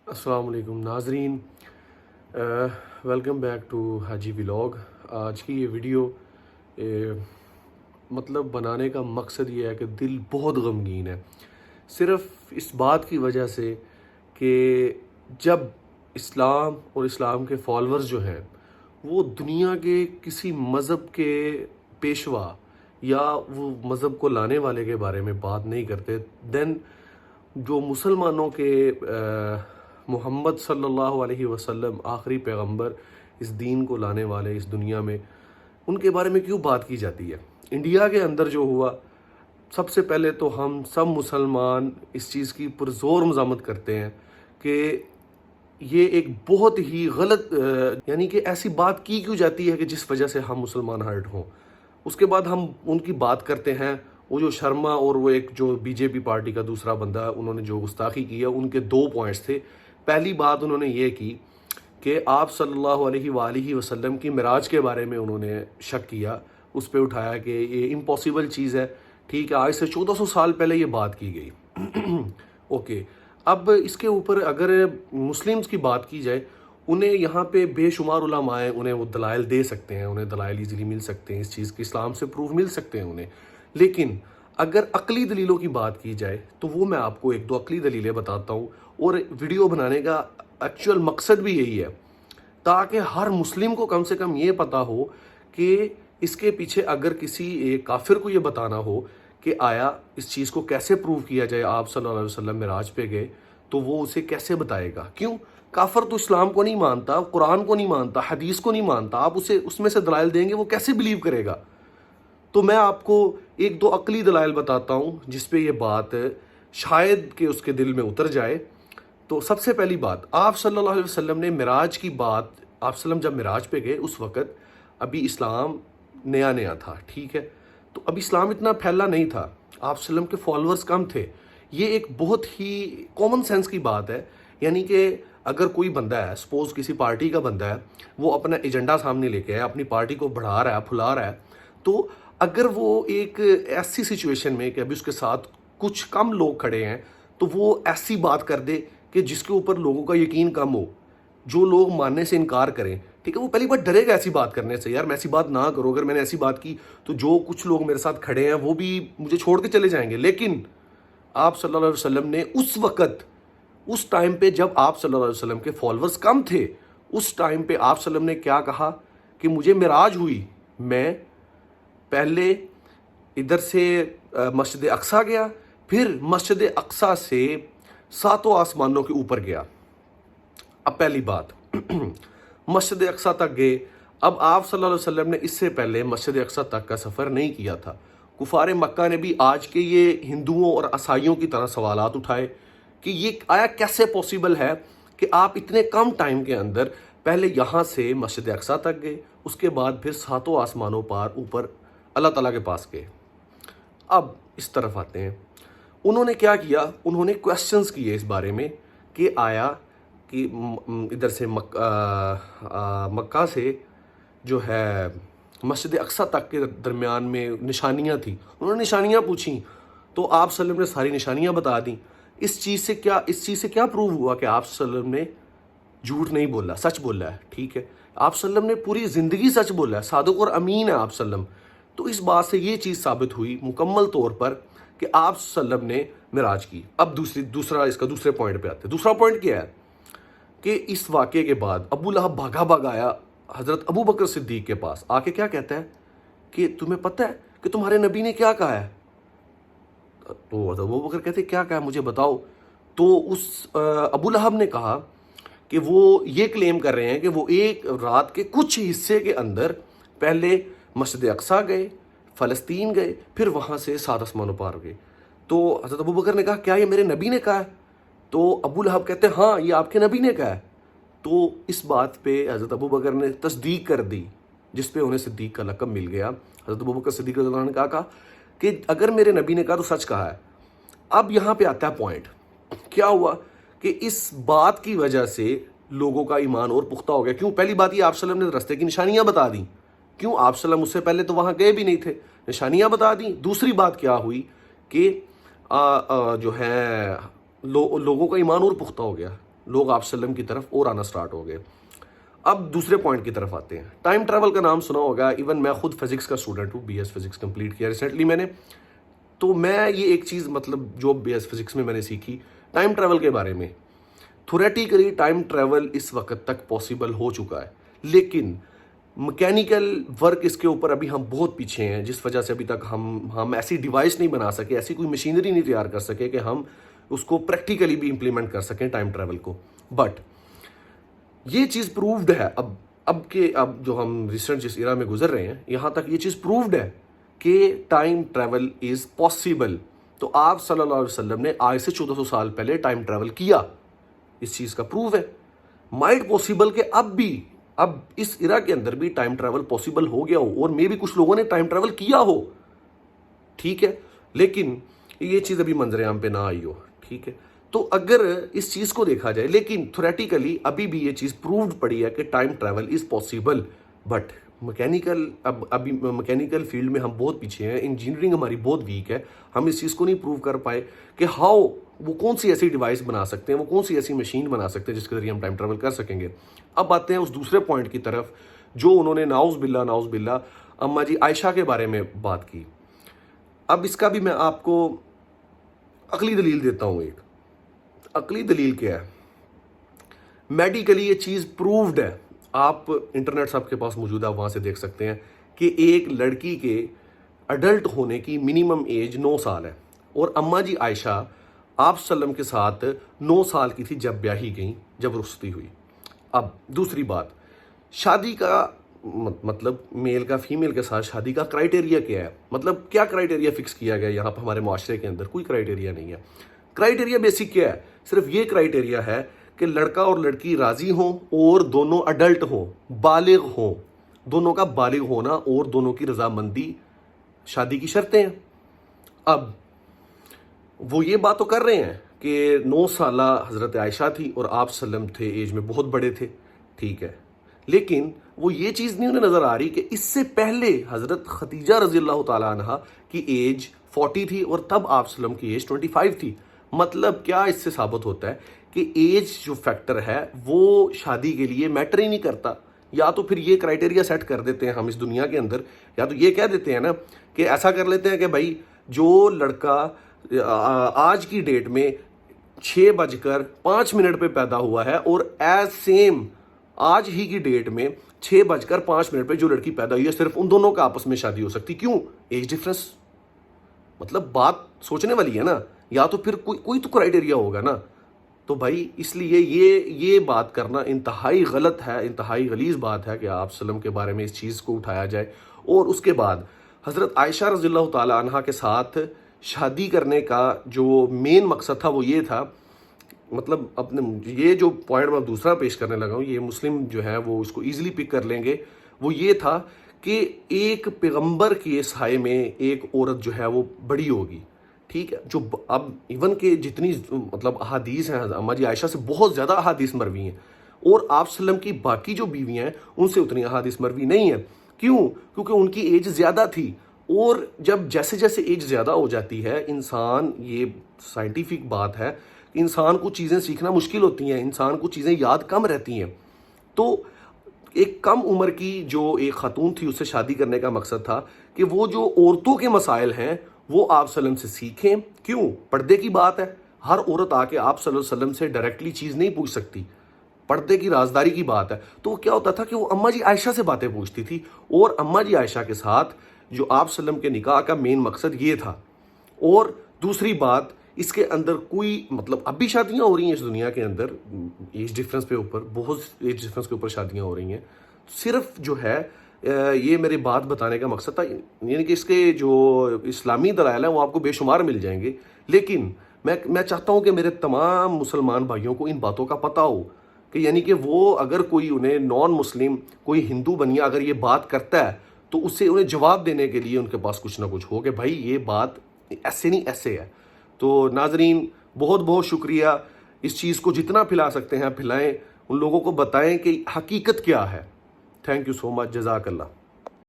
السلام علیکم ناظرین، welcome back to Haji vlog. آج کی یہ ویڈیو مطلب بنانے کا مقصد یہ ہے کہ دل بہت غمگین ہے، صرف اس بات کی وجہ سے کہ جب اسلام اور اسلام کے فالورز جو ہیں وہ دنیا کے کسی مذہب کے پیشوا یا وہ مذہب کو لانے والے کے بارے میں بات نہیں کرتے، دین جو مسلمانوں کے محمد صلی اللہ علیہ وسلم آخری پیغمبر، اس دین کو لانے والے اس دنیا میں، ان کے بارے میں کیوں بات کی جاتی ہے؟ انڈیا کے اندر جو ہوا، سب سے پہلے تو ہم سب مسلمان اس چیز کی پرزور مذمت کرتے ہیں کہ یہ ایک بہت ہی غلط یعنی کہ ایسی بات کی کیوں جاتی ہے کہ جس وجہ سے ہم مسلمان ہرٹ ہوں۔ اس کے بعد ہم ان کی بات کرتے ہیں، وہ جو شرما اور وہ ایک جو بی جے پی پارٹی کا دوسرا بندہ، انہوں نے جو گستاخی کی ہے، ان کے دو پوائنٹس تھے۔ پہلی بات انہوں نے یہ کی کہ آپ صلی اللہ علیہ وآلہ وسلم کی معراج کے بارے میں انہوں نے شک کیا، اس پہ اٹھایا کہ یہ امپاسبل چیز ہے، ٹھیک ہے، آج سے 1400 سال پہلے یہ بات کی گئی۔ اوکے، اب اس کے اوپر اگر مسلمز کی بات کی جائے، انہیں یہاں پہ بے شمار علماء ہیں، انہیں وہ دلائل دے سکتے ہیں، انہیں دلائل ایزیلی مل سکتے ہیں، اس چیز کی اسلام سے پروف مل سکتے ہیں انہیں، لیکن اگر عقلی دلیلوں کی بات کی جائے تو وہ میں آپ کو ایک دو عقلی دلیلیں بتاتا ہوں، اور ویڈیو بنانے کا ایکچوئل مقصد بھی یہی ہے تاکہ ہر مسلم کو کم سے کم یہ پتا ہو کہ اس کے پیچھے اگر کسی ایک کافر کو یہ بتانا ہو کہ آیا اس چیز کو کیسے پروو کیا جائے، آپ صلی اللہ علیہ وسلم معراج پہ گئے، تو وہ اسے کیسے بتائے گا؟ کیوں؟ کافر تو اسلام کو نہیں مانتا، قرآن کو نہیں مانتا، حدیث کو نہیں مانتا، آپ اسے اس میں سے دلائل دیں گے، وہ کیسے بلیو کرے گا؟ تو میں آپ کو ایک دو عقلی دلائل بتاتا ہوں جس پہ یہ بات شاید کہ اس کے دل میں اتر جائے۔ تو سب سے پہلی بات، آپ صلی اللہ علیہ وسلم نے معراج کی بات، آپ وسلم جب معراج پہ گئے اس وقت ابھی اسلام نیا نیا تھا، ٹھیک ہے، تو ابھی اسلام اتنا پھیلا نہیں تھا، آپ وسلم کے فالورز کم تھے۔ یہ ایک بہت ہی کامن سینس کی بات ہے، یعنی کہ اگر کوئی بندہ ہے، سپوز کسی پارٹی کا بندہ ہے، وہ اپنا ایجنڈا سامنے لے کے ہے، اپنی پارٹی کو بڑھا رہا ہے، پھلا رہا ہے، تو اگر وہ ایک ایسی سچویشن میں کہ ابھی اس کے ساتھ کچھ کم لوگ کھڑے ہیں تو وہ ایسی بات کر دے کہ جس کے اوپر لوگوں کا یقین کم ہو، جو لوگ ماننے سے انکار کریں، ٹھیک ہے، وہ پہلی بار ڈرے گا ایسی بات کرنے سے، یار میں ایسی بات نہ کروں، اگر میں نے ایسی بات کی تو جو کچھ لوگ میرے ساتھ کھڑے ہیں وہ بھی مجھے چھوڑ کے چلے جائیں گے۔ لیکن آپ صلی اللہ علیہ وسلم نے اس وقت، اس ٹائم پہ جب آپ صلی اللہ علیہ وسلم کے فالورز کم تھے، اس ٹائم پہ آپ صلی اللہ علیہ وسلم نے کیا کہا کہ مجھے معراج ہوئی، میں پہلے ادھر سے مسجد اقصیٰ گیا، پھر مسجد اقصیٰ سے ساتوں آسمانوں کے اوپر گیا۔ اب پہلی بات، مسجد اقصیٰ تک گئے، اب آپ صلی اللہ علیہ وسلم نے اس سے پہلے مسجد اقصیٰ تک کا سفر نہیں کیا تھا۔ کفار مکہ نے بھی آج کے یہ ہندوؤں اور عیسائیوں کی طرح سوالات اٹھائے کہ یہ آیا کیسے پاسبل ہے کہ آپ اتنے کم ٹائم کے اندر پہلے یہاں سے مسجد اقصیٰ تک گئے، اس کے بعد پھر ساتوں آسمانوں پر اوپر اللہ تعالیٰ کے پاس گئے۔ اب اس طرف آتے ہیں، انہوں نے کیا کیا، انہوں نے کویسچنز کیے اس بارے میں کہ آیا کہ ادھر سے مکہ سے جو ہے مسجد اقصیٰ تک کے درمیان میں نشانیاں تھیں، انہوں نے نشانیاں پوچھیں تو آپ صلی اللہ علیہ وسلم نے ساری نشانیاں بتا دیں۔ اس چیز سے کیا پروو ہوا کہ آپ صلی اللہ علیہ وسلم نے جھوٹ نہیں بولا، سچ بولا ہے، ٹھیک ہے، آپ صلی اللہ علیہ وسلم نے پوری زندگی سچ بولا ہے، صادق اور امین ہے آپ صلی اللہ علیہ وسلم۔ تو اس بات سے یہ چیز ثابت ہوئی مکمل طور پر کہ آپ صلی اللہ علیہ وسلم نے معراج کی۔ اب دوسرے پوائنٹ پہ آتے ہیں۔ دوسرا پوائنٹ کیا ہے کہ اس واقعے کے بعد ابو لہب بھاگا آیا حضرت ابو بکر صدیق کے پاس، آ کے کیا کہتا ہے کہ تمہیں پتہ ہے کہ تمہارے نبی نے کیا کہا ہے؟ تو حضرت ابو بکر کہتے کیا کہا ہے، مجھے بتاؤ۔ تو اس ابو لہب نے کہا کہ وہ یہ کلیم کر رہے ہیں کہ وہ ایک رات کے کچھ حصے کے اندر پہلے مسجد اقصیٰ گئے، فلسطین گئے، پھر وہاں سے سات آسمانوں پار گئے۔ تو حضرت ابو بکر نے کہا کیا یہ میرے نبی نے کہا ہے؟ تو ابو لہب کہتے ہیں ہاں یہ آپ کے نبی نے کہا ہے۔ تو اس بات پہ حضرت ابو بکر نے تصدیق کر دی، جس پہ انہیں صدیق کا لقب مل گیا۔ حضرت ابو بکر صدیق رضی اللہ عنہ نے کہا کہ اگر میرے نبی نے کہا تو سچ کہا ہے۔ اب یہاں پہ آتا ہے پوائنٹ، کیا ہوا کہ اس بات کی وجہ سے لوگوں کا ایمان اور پختہ ہو گیا۔ کیوں؟ پہلی بات یہ آپ صلی اللہ علیہ وسلم نے رستے کی نشانیاں بتا دیں، کیوں؟ آپ صلی اللہ علیہ وسلم اس سے پہلے تو وہاں گئے بھی نہیں تھے، نشانیاں بتا دیں۔ دوسری بات کیا ہوئی کہ جو ہے لوگوں کا ایمان اور پختہ ہو گیا۔ لوگ آپ صلی اللہ علیہ وسلم کی طرف اور آنا سٹارٹ ہو گئے۔ اب دوسرے پوائنٹ کی طرف آتے ہیں۔ ٹائم ٹریول کا نام سنا ہوگا، ایون میں خود فزکس کا اسٹوڈنٹ ہوں، بی ایس فزکس کمپلیٹ کیا ریسنٹلی میں نے، تو میں یہ ایک چیز مطلب جو بی ایس فزکس میں نے سیکھی ٹائم ٹریول کے بارے میں، تھوریٹیکلی ٹائم ٹریول اس وقت تک پاسبل ہو چکا ہے، لیکن مکینیکل ورک اس کے اوپر ابھی ہم بہت پیچھے ہیں، جس وجہ سے ابھی تک ہم ایسی ڈیوائس نہیں بنا سکے، ایسی کوئی مشینری نہیں تیار کر سکے کہ ہم اس کو پریکٹیکلی بھی امپلیمنٹ کر سکیں ٹائم ٹریول کو۔ بٹ یہ چیز پرووڈ ہے اب جو ہم ریسنٹ جس ایرا میں گزر رہے ہیں، یہاں تک یہ چیز پرووڈ ہے کہ ٹائم ٹریول از پاسبل۔ تو آپ صلی اللہ علیہ وسلم نے آج سے 1400 سال پہلے ٹائم ٹریول کیا، اس چیز کا پروف ہے۔ مائٹ پاسبل کہ اب اس ایرا کے اندر بھی ٹائم ٹریول پاسبل ہو گیا ہو، اور میں بھی کچھ لوگوں نے ٹائم ٹریول کیا ہو، ٹھیک ہے، لیکن یہ چیز ابھی منظر عام پہ نہ آئی ہو، ٹھیک ہے۔ تو اگر اس چیز کو دیکھا جائے، لیکن تھوریٹیکلی ابھی بھی یہ چیز پرووڈ پڑی ہے کہ time travel is possible, but ابھی مکینیکل فیلڈ میں ہم بہت پیچھے ہیں، انجینئرنگ ہماری بہت ویک ہے، ہم اس چیز کو نہیں پروو کر پائے کہ وہ کون سی ایسی ڈیوائس بنا سکتے ہیں، وہ کون سی ایسی مشین بنا سکتے ہیں جس کے ذریعے ہم ٹائم ٹریول کر سکیں گے۔ اب آتے ہیں اس دوسرے پوائنٹ کی طرف جو انہوں نے نعوذ باللہ اماں جی عائشہ کے بارے میں بات کی۔ اب اس کا بھی میں آپ کو عقلی دلیل دیتا ہوں۔ ایک عقلی دلیل کیا ہے؟ میڈیکلی یہ چیز پرووڈ ہے، آپ انٹرنیٹ سب کے پاس موجود ہے، وہاں سے دیکھ سکتے ہیں کہ ایک لڑکی کے اڈلٹ ہونے کی منیمم ایج 9 سال ہے، اور اماں جی عائشہ آپ صلی اللہ علیہ وسلم کے ساتھ 9 سال کی تھی جب بیاہی گئیں، جب رخصتی ہوئی۔ اب دوسری بات، شادی کا مطلب میل کا فیمیل کے ساتھ شادی کا کرائٹیریا کیا ہے؟ مطلب کیا کرائٹیریا فکس کیا گیا یہاں پہ ہمارے معاشرے کے اندر؟ کوئی کرائٹیریا نہیں ہے۔ کرائٹیریا بیسک کیا ہے؟ صرف یہ کرائٹیریا ہے کہ لڑکا اور لڑکی راضی ہوں اور دونوں اڈلٹ ہوں، بالغ ہوں، دونوں کا بالغ ہونا اور دونوں کی رضامندی شادی کی شرطیں ہیں۔ اب وہ یہ بات تو کر رہے ہیں کہ 9 سالہ حضرت عائشہ تھی اور آپ صلی اللہ علیہ وسلم تھے ایج میں بہت بڑے تھے، ٹھیک ہے، لیکن وہ یہ چیز نہیں انہیں نظر آ رہی کہ اس سے پہلے حضرت خدیجہ رضی اللہ تعالیٰ عنہ کی ایج 40 تھی اور تب آپ صلی اللہ علیہ وسلم کی ایج 25 تھی۔ مطلب کیا اس سے ثابت ہوتا ہے کہ ایج جو فیکٹر ہے وہ شادی کے لیے میٹر ہی نہیں کرتا۔ یا تو پھر یہ کرائٹیریا سیٹ کر دیتے ہیں ہم اس دنیا کے اندر، یا تو یہ کہہ دیتے ہیں نا کہ ایسا کر لیتے ہیں کہ بھائی جو لڑکا آج کی ڈیٹ میں 6:05 پہ پیدا ہوا ہے اور ایز سیم آج ہی کی ڈیٹ میں 6:05 پہ جو لڑکی پیدا ہوئی ہے، صرف ان دونوں کا آپس میں شادی ہو سکتی۔ کیوں؟ Age difference. مطلب بات سوچنے والی ہے نا، یا تو پھر کوئی تو کرائٹیریا ہوگا نا۔ تو بھائی اس لیے یہ بات کرنا انتہائی غلط ہے، انتہائی غلیظ بات ہے کہ آپ صلی اللہ علیہ وسلم کے بارے میں اس چیز کو اٹھایا جائے۔ اور اس کے بعد حضرت عائشہ رضی اللہ تعالی عنہ کے ساتھ شادی کرنے کا جو مین مقصد تھا وہ یہ تھا، مطلب یہ جو پوائنٹ میں دوسرا پیش کرنے لگا ہوں، یہ مسلم جو ہے وہ اس کو ایزیلی پک کر لیں گے، وہ یہ تھا کہ ایک پیغمبر کے سائے میں ایک عورت جو ہے وہ بڑی ہوگی، ٹھیک ہے، جو اب ایون کہ جتنی مطلب احادیث ہیں اماں جی عائشہ سے بہت زیادہ احادیث مروی ہیں، اور آپ صلی اللہ علیہ وسلم کی باقی جو بیویاں ہیں ان سے اتنی احادیث مروی نہیں ہیں۔ کیوں؟ کیونکہ ان کی ایج زیادہ تھی، اور جب جیسے جیسے ایج زیادہ ہو جاتی ہے انسان، یہ سائنٹیفک بات ہے، انسان کو چیزیں سیکھنا مشکل ہوتی ہیں، انسان کو چیزیں یاد کم رہتی ہیں۔ تو ایک کم عمر کی جو ایک خاتون تھی اس سے شادی کرنے کا مقصد تھا کہ وہ جو عورتوں کے مسائل ہیں وہ آپ صلی اللہ علیہ وسلم سے سیکھیں۔ کیوں؟ پردے کی بات ہے، ہر عورت آ کے آپ صلی اللہ علیہ وسلم سے ڈائریکٹلی چیز نہیں پوچھ سکتی، پردے کی رازداری کی بات ہے۔ تو کیا ہوتا تھا کہ وہ اماں جی عائشہ سے باتیں پوچھتی تھی، اور اماں جی عائشہ کے ساتھ جو آپ صلی اللہ علیہ وسلم کے نکاح کا مین مقصد یہ تھا۔ اور دوسری بات، اس کے اندر کوئی مطلب اب بھی شادیاں ہو رہی ہیں اس دنیا کے اندر، ایج ڈفرنس پہ اوپر، بہت ایج ڈفرنس کے اوپر شادیاں ہو رہی ہیں۔ صرف جو ہے یہ میری بات بتانے کا مقصد تھا، یعنی کہ اس کے جو اسلامی دلائل ہیں وہ آپ کو بے شمار مل جائیں گے، لیکن میں چاہتا ہوں کہ میرے تمام مسلمان بھائیوں کو ان باتوں کا پتہ ہو کہ یعنی کہ وہ اگر کوئی انہیں نان مسلم کوئی ہندو بنیا اگر یہ بات کرتا ہے تو اسے انہیں جواب دینے کے لیے ان کے پاس کچھ نہ کچھ ہو کہ بھائی یہ بات ایسے نہیں ایسے ہے۔ تو ناظرین بہت بہت شکریہ، اس چیز کو جتنا پھیلا سکتے ہیں پھیلائیں، ان لوگوں کو بتائیں کہ حقیقت کیا ہے۔ تھینک یو سو مچ، جزاک اللہ۔